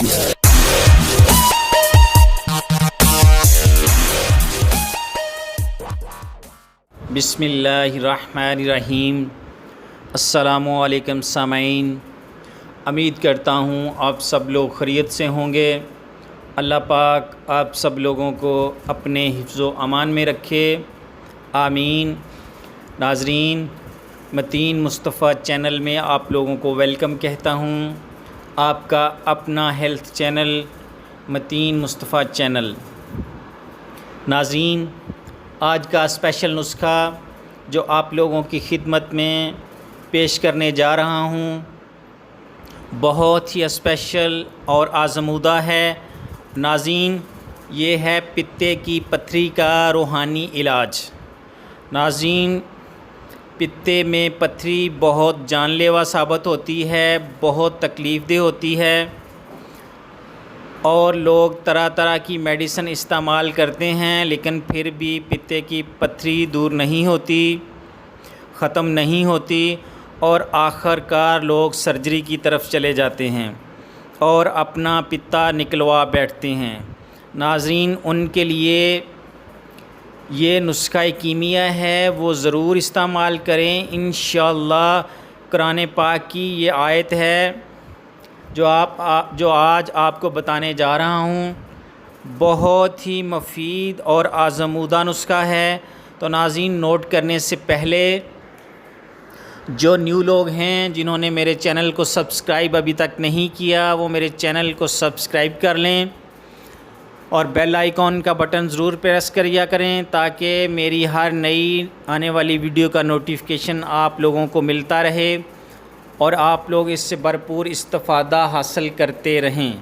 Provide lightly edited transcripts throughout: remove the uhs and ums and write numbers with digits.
بسم اللہ الرحمن الرحیم۔ السلام علیکم سامعین، امید کرتا ہوں آپ سب لوگ خیریت سے ہوں گے۔ اللہ پاک آپ سب لوگوں کو اپنے حفظ و امان میں رکھے، آمین۔ ناظرین، متین مصطفیٰ چینل میں آپ لوگوں کو ویلکم کہتا ہوں، آپ کا اپنا ہیلتھ چینل متین مصطفیٰ چینل۔ ناظرین، آج کا اسپیشل نسخہ جو آپ لوگوں کی خدمت میں پیش کرنے جا رہا ہوں بہت ہی اسپیشل اور آزمودہ ہے۔ ناظرین، یہ ہے پتے کی پتھری کا روحانی علاج۔ ناظرین، پتے میں پتھری بہت جان لیوا ثابت ہوتی ہے، بہت تکلیف دہ ہوتی ہے، اور لوگ طرح طرح کی میڈیسن استعمال کرتے ہیں، لیکن پھر بھی پتے کی پتھری دور نہیں ہوتی، ختم نہیں ہوتی، اور آخر کار لوگ سرجری کی طرف چلے جاتے ہیں اور اپنا پتا نکلوا بیٹھتے ہیں۔ ناظرین، ان کے لیے یہ نسخہ کیمیا ہے، وہ ضرور استعمال کریں انشاءاللہ۔ قرآن پاک کی یہ آیت ہے جو آج آپ کو بتانے جا رہا ہوں، بہت ہی مفید اور آزمودہ نسخہ ہے۔ تو ناظرین، نوٹ کرنے سے پہلے جو نیو لوگ ہیں جنہوں نے میرے چینل کو سبسکرائب ابھی تک نہیں کیا، وہ میرے چینل کو سبسکرائب کر لیں اور بیل آئیکن کا بٹن ضرور پریس کریا کریں تاکہ میری ہر نئی آنے والی ویڈیو کا نوٹیفیکیشن آپ لوگوں کو ملتا رہے اور آپ لوگ اس سے بھرپور استفادہ حاصل کرتے رہیں۔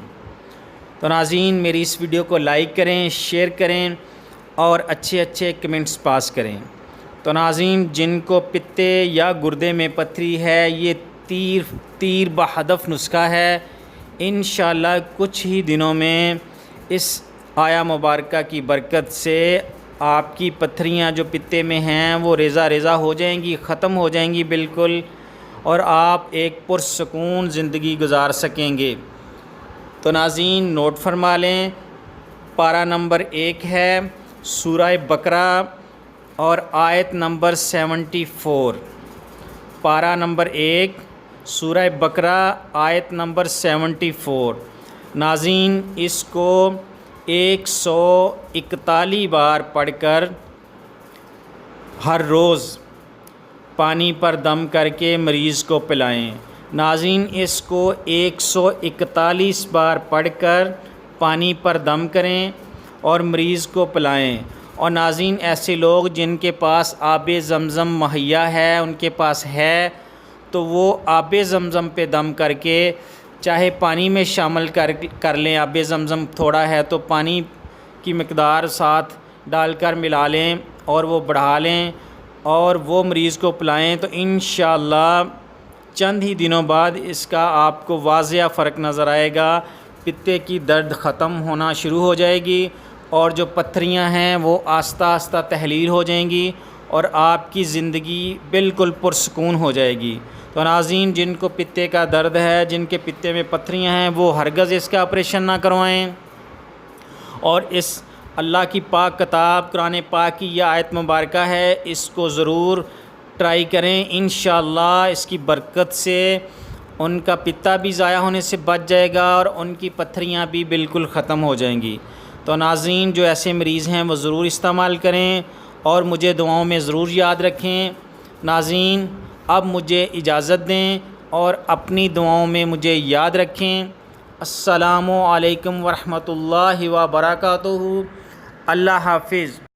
تو ناظرین، میری اس ویڈیو کو لائک کریں، شیئر کریں اور اچھے اچھے کمنٹس پاس کریں۔ تو ناظرین، جن کو پتے یا گردے میں پتھری ہے، یہ تیر بہدف نسخہ ہے۔ انشاءاللہ کچھ ہی دنوں میں اس آیا مبارکہ کی برکت سے آپ کی پتھریاں جو پتے میں ہیں وہ ریزہ ریزہ ہو جائیں گی، ختم ہو جائیں گی بالکل، اور آپ ایک پرسکون زندگی گزار سکیں گے۔ تو ناظرین، نوٹ فرما لیں، پارہ نمبر 1 ہے سورہ بقرہ اور آیت نمبر 74۔ پارہ نمبر 1 سورہ بقرہ آیت نمبر 74۔ ناظرین، اس کو 141 بار پڑھ کر ہر روز پانی پر دم کر کے مریض کو پلائیں۔ ناظرین، اس کو 141 بار پڑھ کر پانی پر دم کریں اور مریض کو پلائیں۔ اور ناظرین، ایسے لوگ جن کے پاس آب زمزم مہیا ہے، ان کے پاس ہے، تو وہ آب زمزم پہ دم کر کے چاہے پانی میں شامل کر لیں، آب زمزم تھوڑا ہے تو پانی کی مقدار ساتھ ڈال کر ملا لیں اور وہ بڑھا لیں اور وہ مریض کو پلائیں، تو انشاءاللہ چند ہی دنوں بعد اس کا آپ کو واضح فرق نظر آئے گا۔ پتے کی درد ختم ہونا شروع ہو جائے گی اور جو پتھریاں ہیں وہ آہستہ آہستہ تحلیل ہو جائیں گی اور آپ کی زندگی بالکل پرسکون ہو جائے گی۔ تو ناظرین، جن کو پتے کا درد ہے، جن کے پتے میں پتھریاں ہیں، وہ ہرگز اس کا آپریشن نہ کروائیں، اور اس اللہ کی پاک کتاب قرآن پاک کی یہ آیت مبارکہ ہے، اس کو ضرور ٹرائی کریں۔ انشاءاللہ اس کی برکت سے ان کا پتا بھی ضائع ہونے سے بچ جائے گا اور ان کی پتھریاں بھی بالکل ختم ہو جائیں گی۔ تو ناظرین، جو ایسے مریض ہیں وہ ضرور استعمال کریں اور مجھے دعاؤں میں ضرور یاد رکھیں۔ ناظرین، اب مجھے اجازت دیں اور اپنی دعاؤں میں مجھے یاد رکھیں۔ السلام علیکم ورحمۃ اللہ وبرکاتہ۔ اللہ حافظ۔